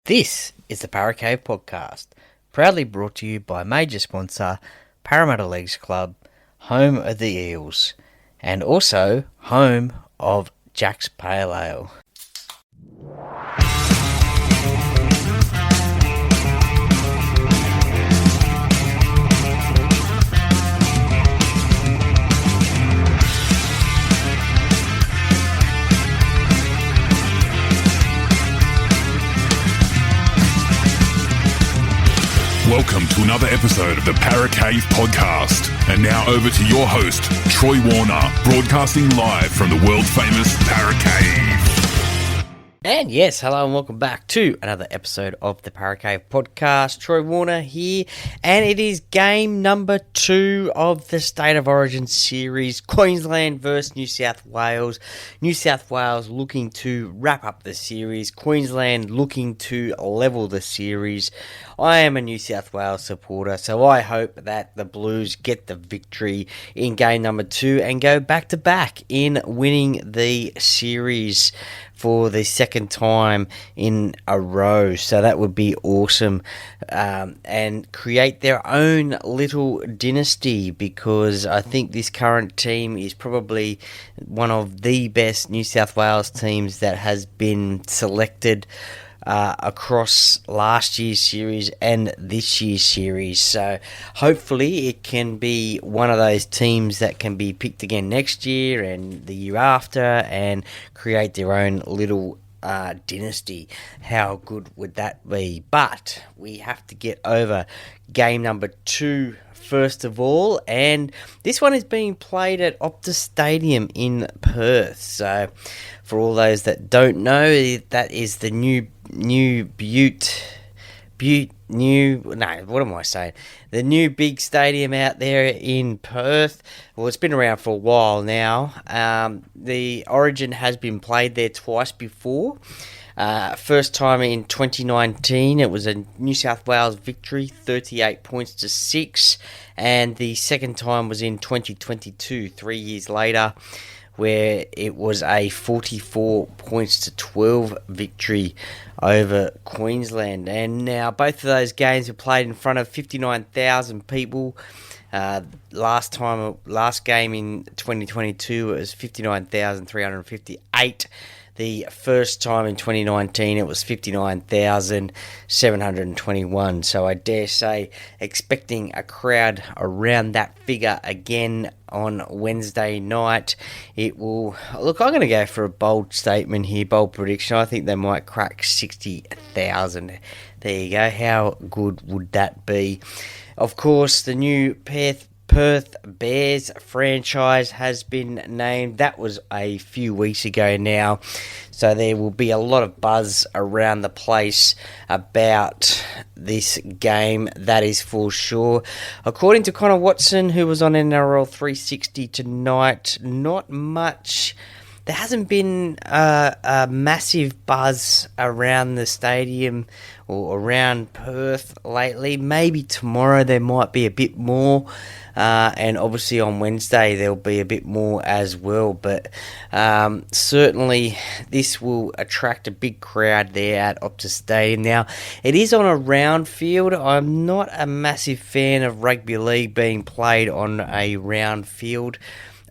This is the Paracave Podcast, proudly brought to you by major sponsor Parramatta Leagues Club, home of the Eels, and also home of Jack's Pale Ale. Welcome to another episode of the Paracave Podcast. And now over to your host, Troy Warner, broadcasting live from the world-famous Paracave. And yes, hello and welcome back to another episode of the Paracave Podcast. Troy Warner here, and it is game number 2 of the State of Origin series, Queensland versus New South Wales. New South Wales looking to wrap up the series, Queensland looking to level the series. I am a New South Wales supporter, so I hope that the Blues get the victory in game number 2 and go back-to-back in winning the series for the second time in a row. So that would be awesome, and create their own little dynasty, because I think this current team is probably one of the best New South Wales teams that has been selected across last year's series and this year's series. So hopefully it can be one of those teams that can be picked again next year and the year after and create their own little dynasty. How good would that be? But we have to get over game number 2 first of all, and this one is being played at Optus Stadium in Perth. So for all those that don't know, that is the the new big stadium out there in Perth. Well, it's been around for a while now. The Origin has been played there twice before. First time in 2019, it was a New South Wales victory, 38 points to 6. And the second time was in 2022, 3 years later, where it was a 44 points to 12 victory over Queensland. And now both of those games were played in front of 59,000 people. Last game in 2022, it was 59,358. The first time in 2019, it was 59,721. So I dare say, expecting a crowd around that figure again on Wednesday night. It will... Look, I'm going to go for a bold statement here, bold prediction. I think they might crack 60,000. There you go. How good would that be? Of course, the new Perth Bears franchise has been named. That was a few weeks ago now, so there will be a lot of buzz around the place about this game, that is for sure. According to Connor Watson, who was on NRL 360 tonight, not much... There hasn't been a massive buzz around the stadium or around Perth lately. Maybe tomorrow there might be a bit more, and obviously on Wednesday there'll be a bit more as well. But certainly this will attract a big crowd there at Optus Stadium. Now, it is on a round field. I'm not a massive fan of rugby league being played on a round field.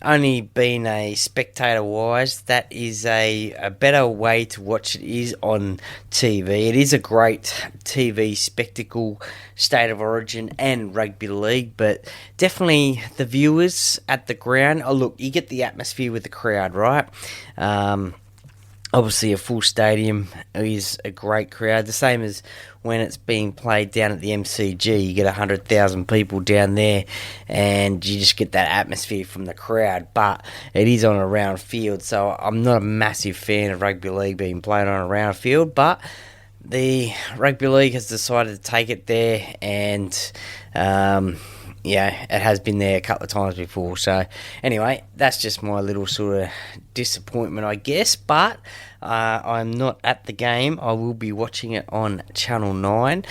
Only being a spectator-wise, that is a better way to watch it is on TV. It is a great TV spectacle, State of Origin and Rugby League, but definitely the viewers at the ground. Oh, look, you get the atmosphere with the crowd, right? Obviously, a full stadium is a great crowd. The same as when it's being played down at the MCG. You get 100,000 people down there, and you just get that atmosphere from the crowd. But it is on a round field, so I'm not a massive fan of rugby league being played on a round field. But the rugby league has decided to take it there, and yeah, it has been there a couple of times before. So anyway, that's just my little sort of disappointment, I guess. But I'm not at the game. I will be watching it on Channel 9.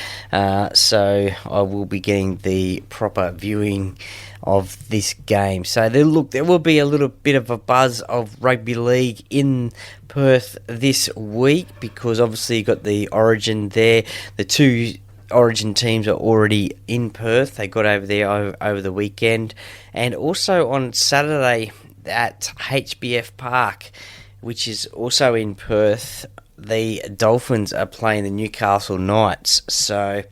So I will be getting the proper viewing of this game. So there will be a little bit of a buzz of rugby league in Perth this week, because obviously you've got the Origin there. The two Origin teams are already in Perth. They got over there over the weekend. And also on Saturday at HBF Park, which is also in Perth, the Dolphins are playing the Newcastle Knights. So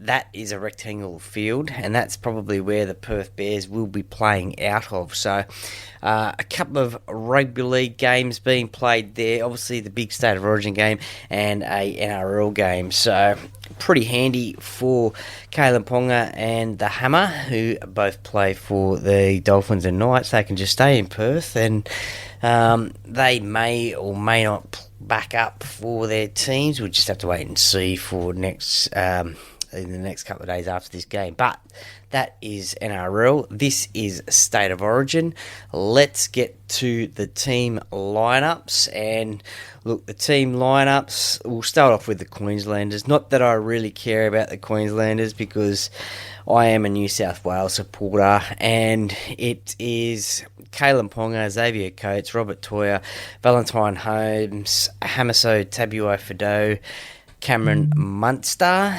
that is a rectangle field, and that's probably where the Perth Bears will be playing out of. So a couple of rugby league games being played there. Obviously the big State of Origin game and a NRL game. So pretty handy for Kalen Ponga and the Hammer, who both play for the Dolphins and Knights. They can just stay in Perth, and they may or may not back up for their teams. We'll just have to wait and see for next in the next couple of days after this game. But that is NRL. This is State of Origin. Let's get to the team lineups. And look, the team lineups, we'll start off with the Queenslanders. Not that I really care about the Queenslanders, because I am a New South Wales supporter, and it is Kalen Ponga, Xavier Coates, Robert Toya, Valentine Holmes, Hamiso Tabuai-Fidow, Cameron Munster,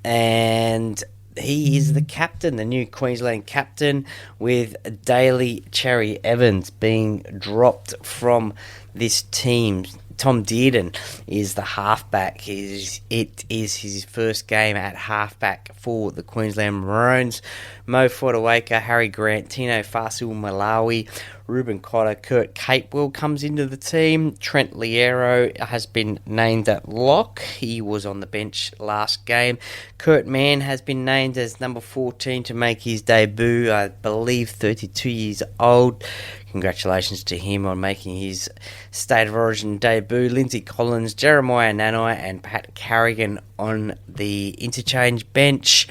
and he is the captain, the new Queensland captain, with Daly Cherry Evans being dropped from this team. Tom Dearden is the halfback. It is his first game at halfback for the Queensland Maroons. Mo Fotuaika, Harry Grant, Tino Fasil Malawi, Ruben Cotter, Kurt Capewell comes into the team. Trent Liero has been named at lock. He was on the bench last game. Kurt Mann has been named as number 14 to make his debut. I believe 32 years old. Congratulations to him on making his State of Origin debut. Lindsay Collins, Jeremiah Nanai and Pat Carrigan on the interchange bench.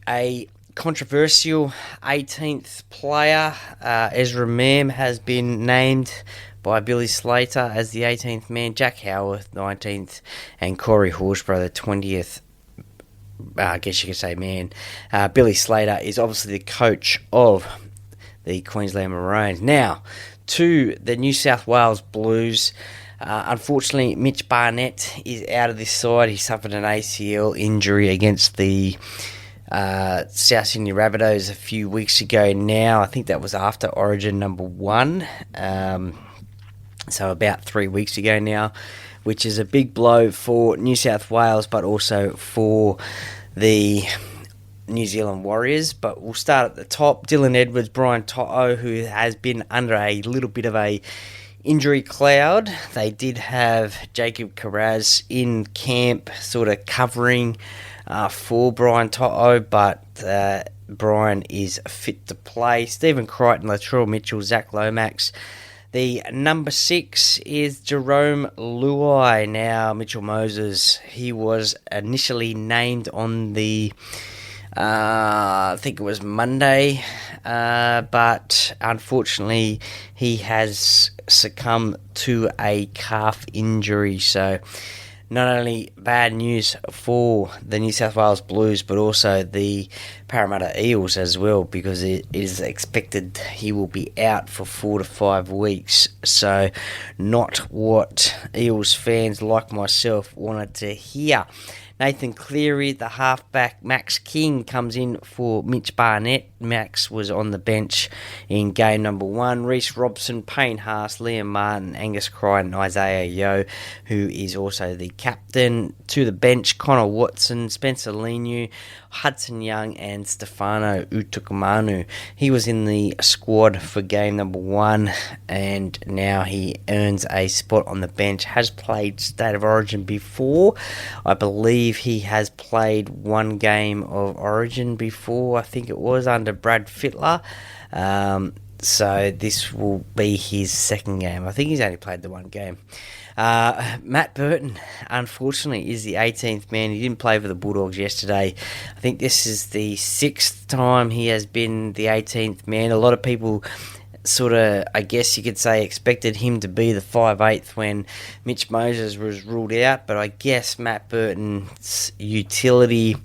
A controversial 18th player, Ezra Mam, has been named by Billy Slater as the 18th man. Jack Howarth, 19th, and Corey Horsburgh, the 20th. I guess you could say man. Billy Slater is obviously the coach of the Queensland Maroons. Now, to the New South Wales Blues. Unfortunately, Mitch Barnett is out of this side. He suffered an ACL injury against the South Sydney Rabbitohs a few weeks ago now. I think that was after Origin number 1. So about 3 weeks ago now, which is a big blow for New South Wales, but also for the New Zealand Warriors. But we'll start at the top. Dylan Edwards, Brian To'o, who has been under a little bit of a injury cloud. They did have Jacob Carraz in camp sort of covering for Brian To'o, but Brian is fit to play. Stephen Crichton, Latrell Mitchell, Zach Lomax. The number 6 is Jerome Luai. Now, Mitchell Moses, he was initially named on the I think it was Monday, but unfortunately he has succumbed to a calf injury. So not only bad news for the New South Wales Blues, but also the Parramatta Eels as well, because it is expected he will be out for 4 to 5 weeks. So not what Eels fans like myself wanted to hear. Nathan Cleary, the halfback. Max King comes in for Mitch Barnett. Max was on the bench in game number 1. Reece Robson, Payne Haas, Liam Martin, Angus Crichton, Isaiah Yeo, who is also the captain. To the bench, Connor Watson, Spencer Leniu, Hudson Young, and Stefano Utukamanu. He was in the squad for game number 1, and now he earns a spot on the bench. Has played State of Origin before. I believe he has played one game of Origin before. I think it was under Brad Fittler. So this will be his second game. I think he's only played the one game. Matt Burton, unfortunately, is the 18th man. He didn't play for the Bulldogs yesterday. I think this is the 6th time he has been the 18th man. A lot of people sort of, I guess you could say, expected him to be the 5/8 when Mitch Moses was ruled out. But I guess Matt Burton's utility,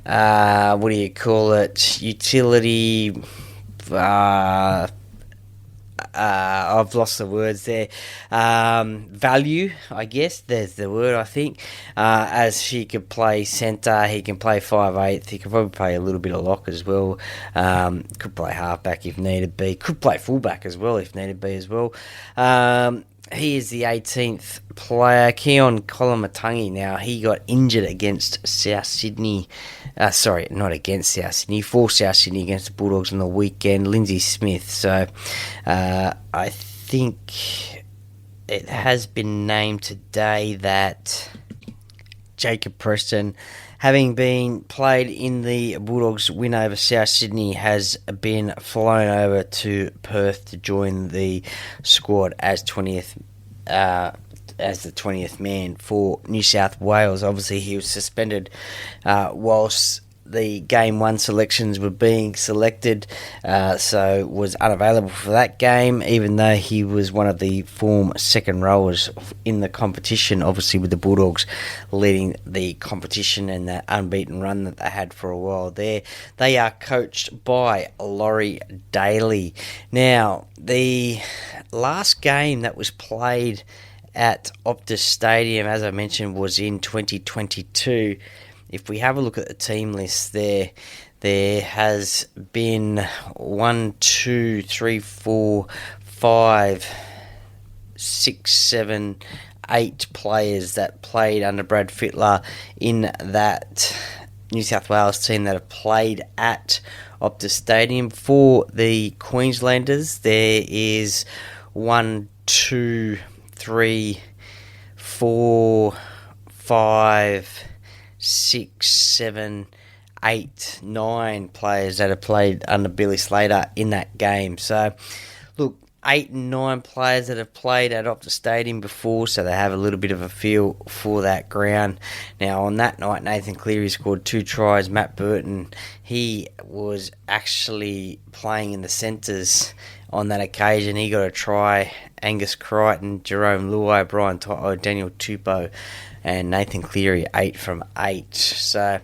what do you call it? Utility... I've lost the words there. Value, I guess. There's the word, I think. As he could play centre, he can play 5/8. He could probably play a little bit of lock as well. Could play halfback if needed be. Could play fullback as well if needed be as well. He is the 18th player. Keon Kolamatangi now, he got injured against South Sydney. Sorry, not against South Sydney. For South Sydney against the Bulldogs on the weekend. Lindsay Smith. So I think it has been named today that Jacob Preston, having been played in the Bulldogs' win over South Sydney, has been flown over to Perth to join the squad as 20th, as the 20th man for New South Wales. Obviously, he was suspended whilst the Game 1 selections were being selected, so was unavailable for that game, even though he was one of the form second rowers in the competition, obviously with the Bulldogs leading the competition and that unbeaten run that they had for a while there. They are coached by Laurie Daly. Now, the last game that was played at Optus Stadium, as I mentioned, was in 2022. If we have a look at the team list there has been 1, 2, 3, 4, 5, 6, 7, 8 players that played under Brad Fittler in that New South Wales team that have played at Optus Stadium. For the Queenslanders, there is 1, 2, 3, 4, 5... 6, 7, 8, 9 players that have played under Billy Slater in that game. So, look, 8 and 9 players that have played at Optus Stadium before, so they have a little bit of a feel for that ground. Now, on that night, Nathan Cleary scored 2 tries. Matt Burton, he was actually playing in the centres on that occasion. He got a try. Angus Crichton, Jerome Luai, Brian Toto, Daniel Tupou, and Nathan Cleary 8 from 8. So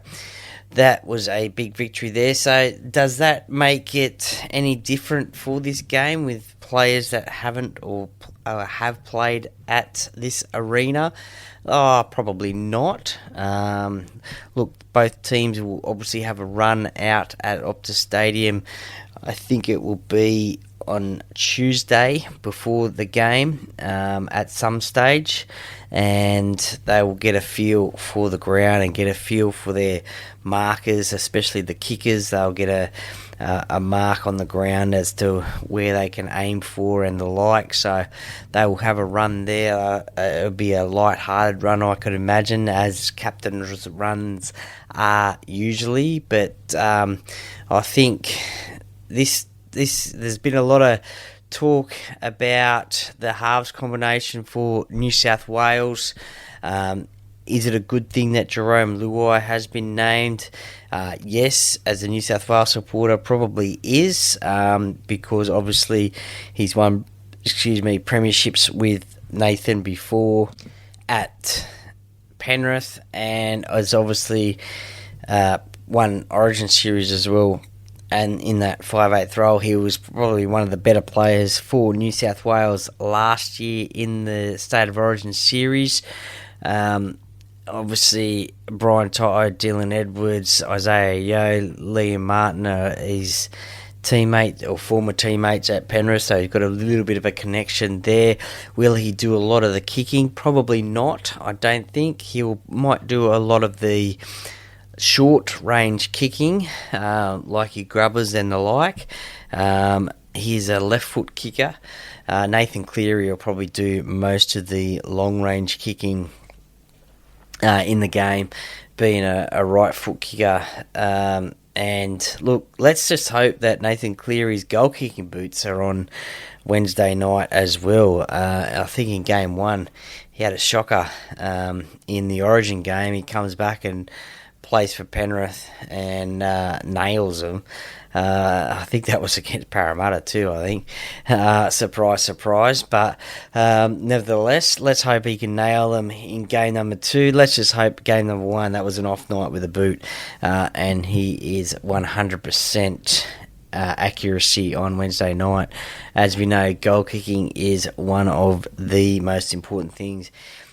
that was a big victory there. So does that make it any different for this game with players that haven't or have played at this arena? Probably not. Look, both teams will obviously have a run out at Optus Stadium. I think it will be on Tuesday before the game at some stage, and they will get a feel for the ground and get a feel for their markers, especially the kickers. They'll get a mark on the ground as to where they can aim for and the like, so they will have a run there. It'll be a light-hearted run, I could imagine, as captain's runs are usually, but I think there's been a lot of talk about the halves combination for New South Wales. Is it a good thing that Jerome Luai has been named? Yes, as a New South Wales supporter, probably is, because obviously he's won, premierships with Nathan before at Penrith, and has obviously won Origin Series as well. And in that 5/8 role, he was probably one of the better players for New South Wales last year in the State of Origin series. Obviously, Brian Toto, Dylan Edwards, Isaiah Yeo, Liam Martin are his teammate or former teammates at Penrith, so he's got a little bit of a connection there. Will he do a lot of the kicking? Probably not. I don't think. Might do a lot of the short range kicking, like your grubbers and the like. He's a left foot kicker. Nathan Cleary will probably do most of the long range kicking in the game, being a right foot kicker. And look, let's just hope that Nathan Cleary's goal-kicking boots are on Wednesday night as well. I think in game 1, he had a shocker in the Origin game. He comes back and plays for Penrith and nails them. I think that was against Parramatta too, I think. Surprise, surprise. But nevertheless, let's hope he can nail them in game number 2. Let's just hope game number 1, that was an off night with a boot. And he is 100% accuracy on Wednesday night. As we know, goal kicking is one of the most important things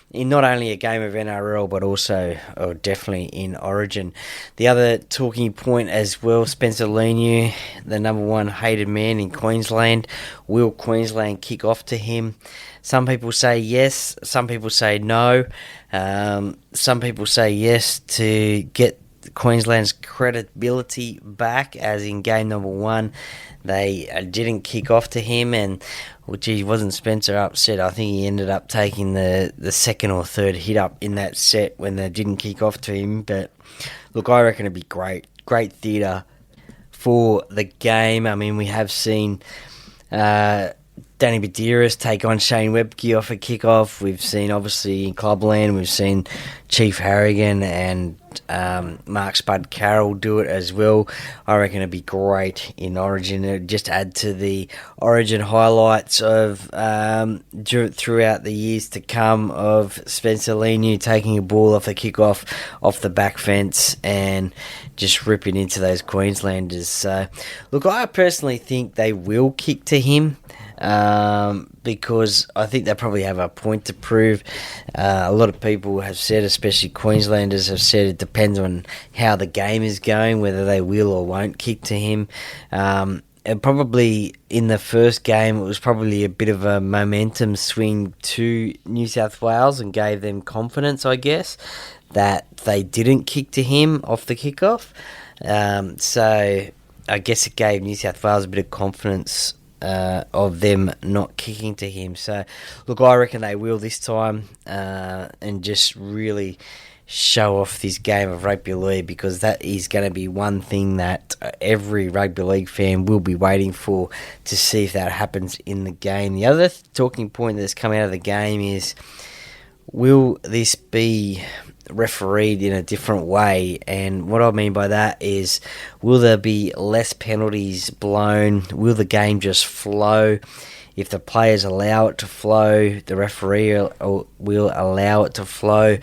in not only a game of NRL, but also, or definitely in Origin. The other talking point as well, Spencer Leniu, the number 1 hated man in Queensland. Will Queensland kick off to him? Some people say yes, some people say no. Some people say yes to get Queensland's credibility back, as in game number 1 they didn't kick off to him, and wasn't Spencer upset? I think he ended up taking the second or third hit up in that set when they didn't kick off to him. But look, I reckon it'd be great theatre for the game. I mean, we have seen Danny Badiris take on Shane Webke off a kickoff. We've seen, obviously, in Clubland, we've seen Chief Harrigan and Mark Spud Carroll do it as well. I reckon it'd be great in Origin. It'd just add to the Origin highlights of throughout the years to come of Spencer Leniu taking a ball off the kickoff, off the back fence, and just ripping into those Queenslanders. So, look, I personally think they will kick to him. Because I think they probably have a point to prove. A lot of people have said, especially Queenslanders have said, it depends on how the game is going, whether they will or won't kick to him. And probably in the first game, it was probably a bit of a momentum swing to New South Wales and gave them confidence, I guess, that they didn't kick to him off the kickoff. So I guess it gave New South Wales a bit of confidence of them not kicking to him. So, look, I reckon they will this time and just really show off this game of rugby league, because that is going to be one thing that every rugby league fan will be waiting for, to see if that happens in the game. The other talking point that's come out of the game is, will this be refereed in a different way? And what I mean by that is, will there be less penalties blown? Will the game just flow? If the players allow it to flow, the referee will allow it to flow.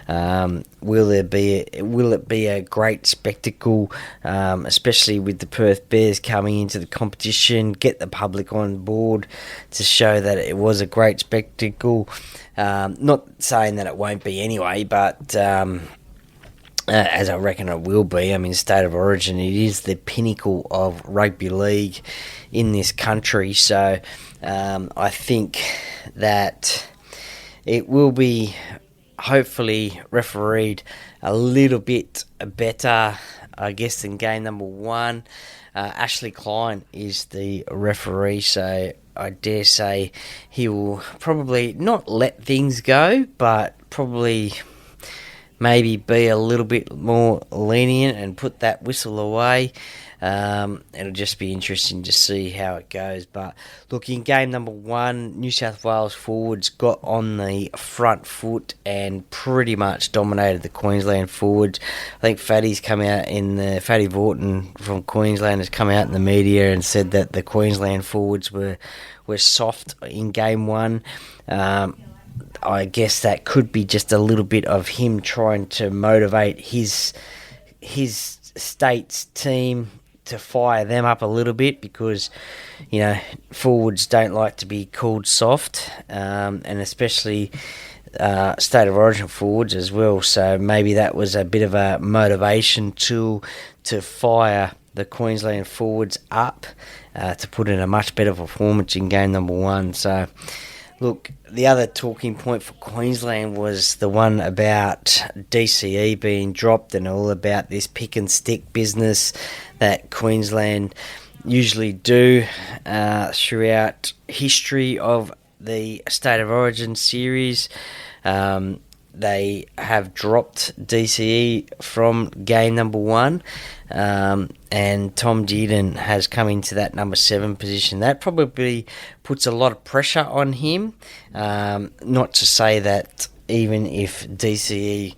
Will it be a great spectacle, especially with the Perth Bears coming into the competition, get the public on board to show that it was a great spectacle? Not saying that it won't be anyway, but as I reckon it will be. I mean, State of Origin, it is the pinnacle of rugby league in this country. So I think that it will be hopefully refereed a little bit better, I guess, than game number 1. Ashley Klein is the referee, so I dare say he will probably not let things go, but probably maybe be a little bit more lenient and put that whistle away. It'll just be interesting to see how it goes. But look, in game number 1, New South Wales forwards got on the front foot and pretty much dominated the Queensland forwards. I think Fatty Vorton from Queensland has come out in the media and said that the Queensland forwards were soft in game 1. I guess that could be just a little bit of him trying to motivate his state's team to fire them up a little bit, because, you know, forwards don't like to be called soft, and especially State of Origin forwards as well. So maybe that was a bit of a motivation tool to fire the Queensland forwards up to put in a much better performance in game number 1. So, look, the other talking point for Queensland was the one about DCE being dropped, and all about this pick and stick business that Queensland usually do throughout history of the State of Origin series. they have dropped DCE from game number 1, and Tom Dearden has come into that number 7 position. That probably puts a lot of pressure on him. Not to say that even if DCE,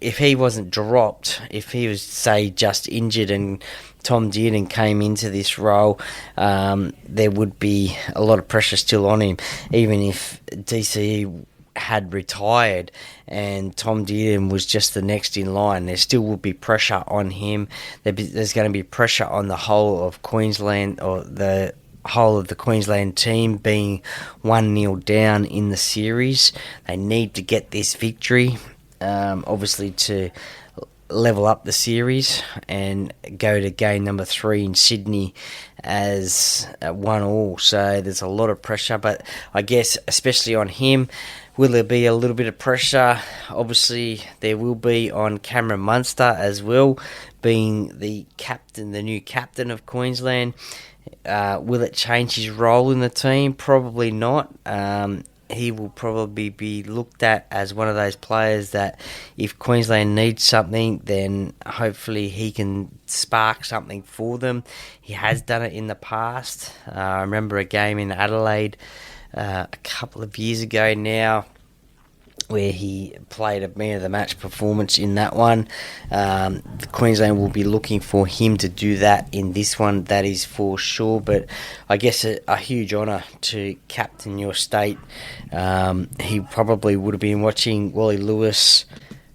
if he wasn't dropped, if he was, say, just injured and Tom Dearden came into this role, there would be a lot of pressure still on him. Even if DCE had retired and Tom Dearden was just the next in line, there still would be pressure on him. There's going to be pressure on the whole of Queensland, or the whole of the Queensland team, being 1-0 down in the series. They need to get this victory, obviously, to level up the series and go to game number 3 in Sydney as 1-1. So there's a lot of pressure, but I guess especially on him. Will there be a little bit of pressure? Obviously, there will be on Cameron Munster as well, being the captain, the new captain of Queensland. Will it change his role in the team? Probably not. He will probably be looked at as one of those players that if Queensland needs something, then hopefully he can spark something for them. He has done it in the past. I remember a game in Adelaide a couple of years ago now, where he played a man of the match performance in that one. Queensland will be looking for him to do that in this one, that is for sure. But I guess a huge honour to captain your state. He probably would have been watching Wally Lewis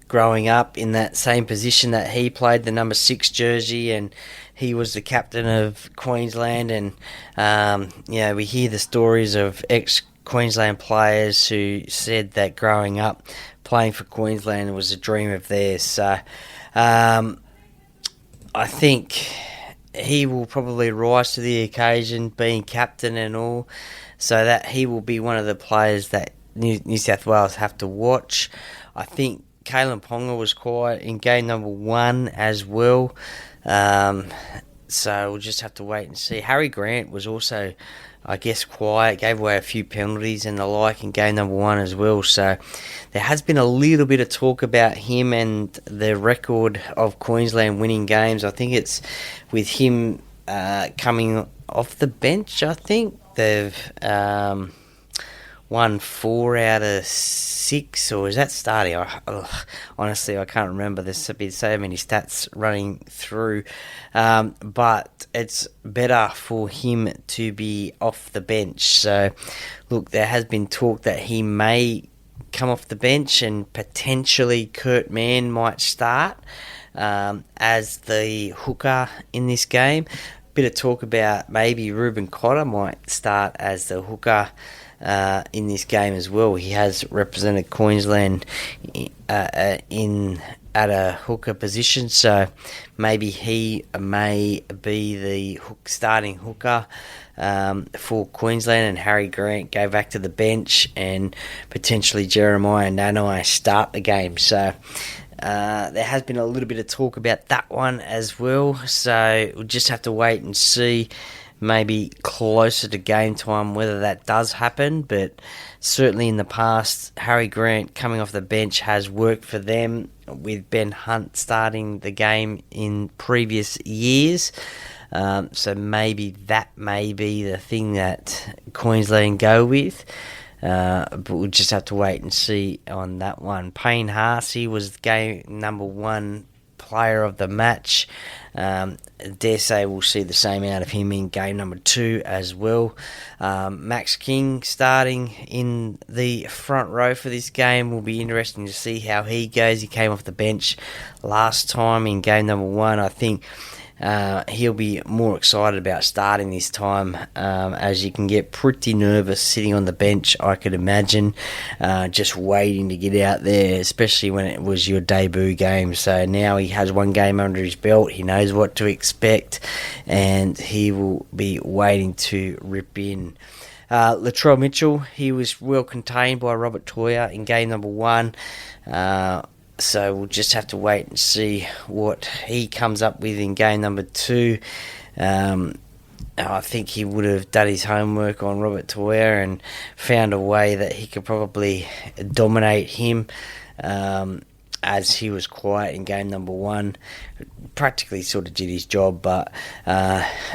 growing up in that same position that he played, the number 6 jersey, and he was the captain of Queensland. And we hear the stories of ex-Queensland players who said that growing up playing for Queensland was a dream of theirs. So I think he will probably rise to the occasion, being captain and all, so that he will be one of the players that New South Wales have to watch. I think Kalen Ponga was quiet in game number 1 as well. So we'll just have to wait and see. Harry Grant was also, I guess, quiet, gave away a few penalties and the like in game number 1 as well. So there has been a little bit of talk about him and the record of Queensland winning games. I think it's with him coming off the bench. I think they've won 4 out of 6, or is that starting? Honestly, I can't remember. There's been so many stats running through, but it's better for him to be off the bench. So, look, there has been talk that he may come off the bench and potentially Kurt Mann might start as the hooker in this game. Bit of talk about maybe Reuben Cotter might start as the hooker in this game as well. He has represented Queensland at a hooker position, so maybe he may be the starting hooker for Queensland, and Harry Grant go back to the bench, and potentially Jeremiah Nanai start the game. So there has been a little bit of talk about that one as well, so we'll just have to wait and see, maybe closer to game time, whether that does happen. But certainly in the past, Harry Grant coming off the bench has worked for them, with Ben Hunt starting the game in previous years. So maybe that may be the thing that Queensland go with. But we'll just have to wait and see on that one. Payne Harsey was game number 1 player of the match. Dare say we'll see the same out of him in game number 2 as well. Max King starting in the front row for this game. Will be interesting to see how he goes. He came off the bench last time in game number 1. I think he'll be more excited about starting this time, as you can get pretty nervous sitting on the bench, I could imagine, just waiting to get out there, especially when it was your debut game. So now he has 1 game under his belt, he knows what to expect, and he will be waiting to rip in. Latrell Mitchell, he was well contained by Robert Toya in game number 1. So we'll just have to wait and see what he comes up with in game number 2. I think he would have done his homework on Robert Toya and found a way that he could probably dominate him as he was quiet in game number 1. Practically sort of did his job, but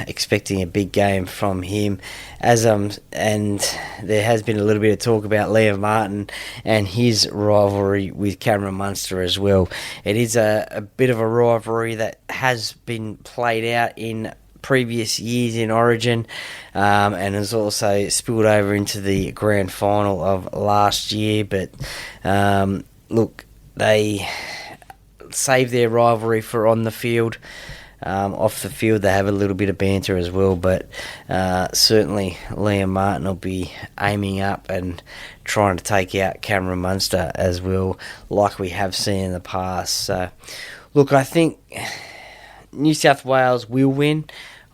expecting a big game from him. And there has been a little bit of talk about Liam Martin and his rivalry with Cameron Munster as well. It is a bit of a rivalry that has been played out in previous years in Origin, and has also spilled over into the grand final of last year. But look, they save their rivalry for on the field. Off the field, they have a little bit of banter as well, but certainly Liam Martin will be aiming up and trying to take out Cameron Munster as well, like we have seen in the past. So, look, I think New South Wales will win.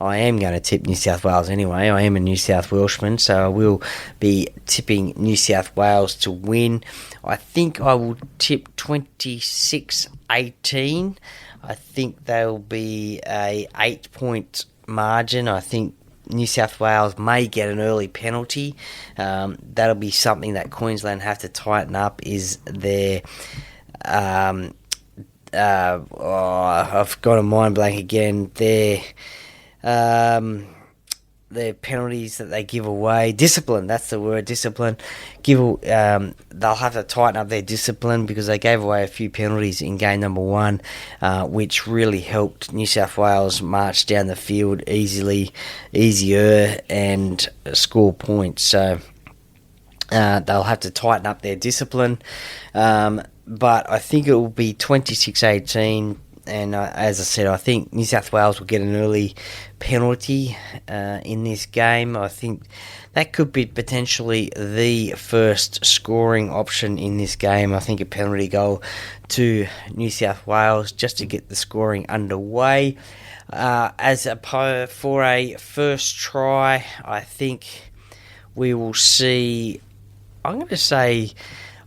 I am going to tip New South Wales anyway. I am a New South Welshman, so I will be tipping New South Wales to win. I think I will tip 26-18. I think there will be a 8-point margin. I think New South Wales may get an early penalty. That'll be something that Queensland have to tighten up, is their... I've got a mind blank again. Their penalties that they give away, discipline, that's the word, discipline. They'll have to tighten up their discipline, because they gave away a few penalties in game number 1, which really helped New South Wales march down the field easier and score points. So they'll have to tighten up their discipline, but I think it will be 26-18. And as I said, I think New South Wales will get an early penalty in this game. I think that could be potentially the first scoring option in this game. I think a penalty goal to New South Wales just to get the scoring underway. For a first try, I think we will see...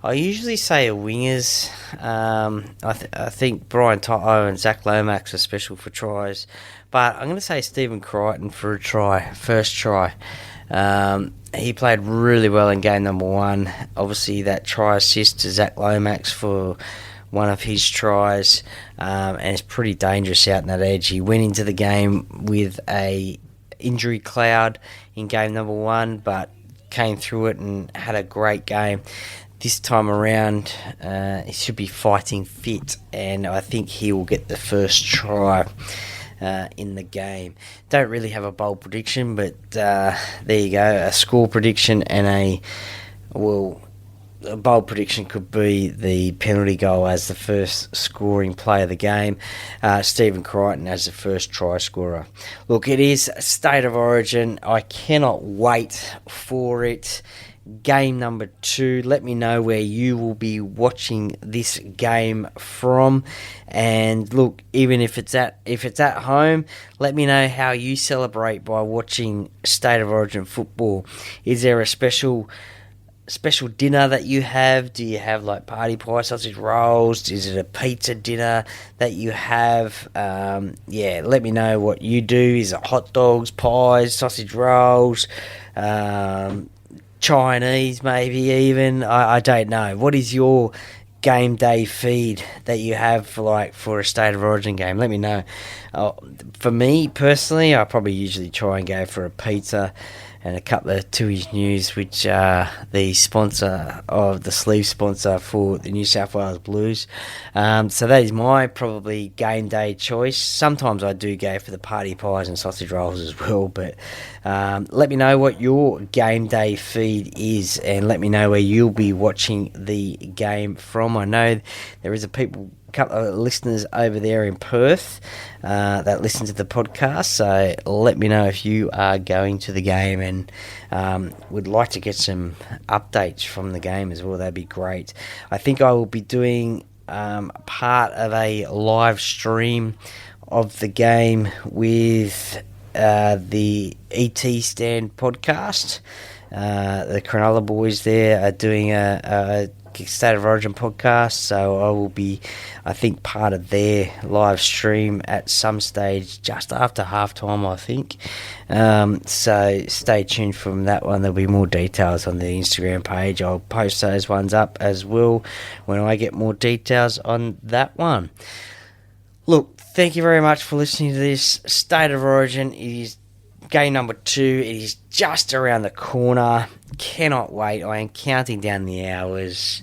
I usually say a wingers. I think Brian Toto and Zach Lomax are special for tries, but I'm going to say Stephen Crichton for a first try. He played really well in game number 1. Obviously, that try assist to Zach Lomax for one of his tries, and it's pretty dangerous out in that edge. He went into the game with a injury cloud in game number 1, but came through it and had a great game. This time around, he should be fighting fit, and I think he will get the first try in the game. Don't really have a bold prediction, but there you go, a score prediction and a bold prediction could be the penalty goal as the first scoring play of the game. Stephen Crichton as the first try scorer. Look, it is State of Origin. I cannot wait for it. Game number 2. Let me know where you will be watching this game from, and look, even if it's at home, let me know how you celebrate by watching State of Origin football. Is there a special dinner that you have? Do you have like party pie, sausage rolls? Is it a pizza dinner that you have? Let me know what you do. Is it hot dogs, pies, sausage rolls, Chinese maybe even? I don't know. What is your game day feed that you have for a State of Origin game? Let me know. For me personally, I probably usually try and go for a pizza and a couple of Tui's News, which are the sponsor of the sleeve sponsor for the New South Wales Blues. So that is my probably game day choice. Sometimes I do go for the party pies and sausage rolls as well, but let me know what your game day feed is, and let me know where you'll be watching the game from. I know there is a couple of listeners over there in Perth that listen to the podcast, so let me know if you are going to the game and would like to get some updates from the game as well. That'd be great. I think I will be doing part of a live stream of the game with the ET Stand podcast. The Cronulla boys there are doing a State of Origin podcast, so I will be, I think, part of their live stream at some stage just after halftime, I think. So stay tuned from that one. There'll be more details on the Instagram page. I'll post those ones up as well when I get more details on that one. Look, thank you very much for listening to this State of Origin. It is game number 2. It is just around the corner. Cannot wait. I am counting down the hours.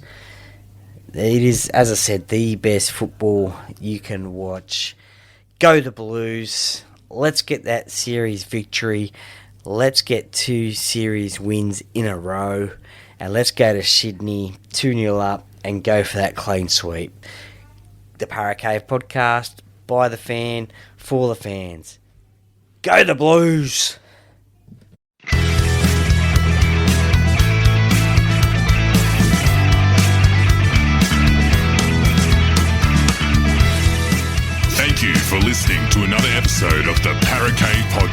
It is, as I said, the best football you can watch. Go the Blues. Let's get that series victory. Let's get 2 series wins in a row. And let's go to Sydney 2-0 up and go for that clean sweep. The Para Cave podcast, by the fan, for the fans. Go the Blues! Thank you for listening to another episode of the Para Cave Podcast.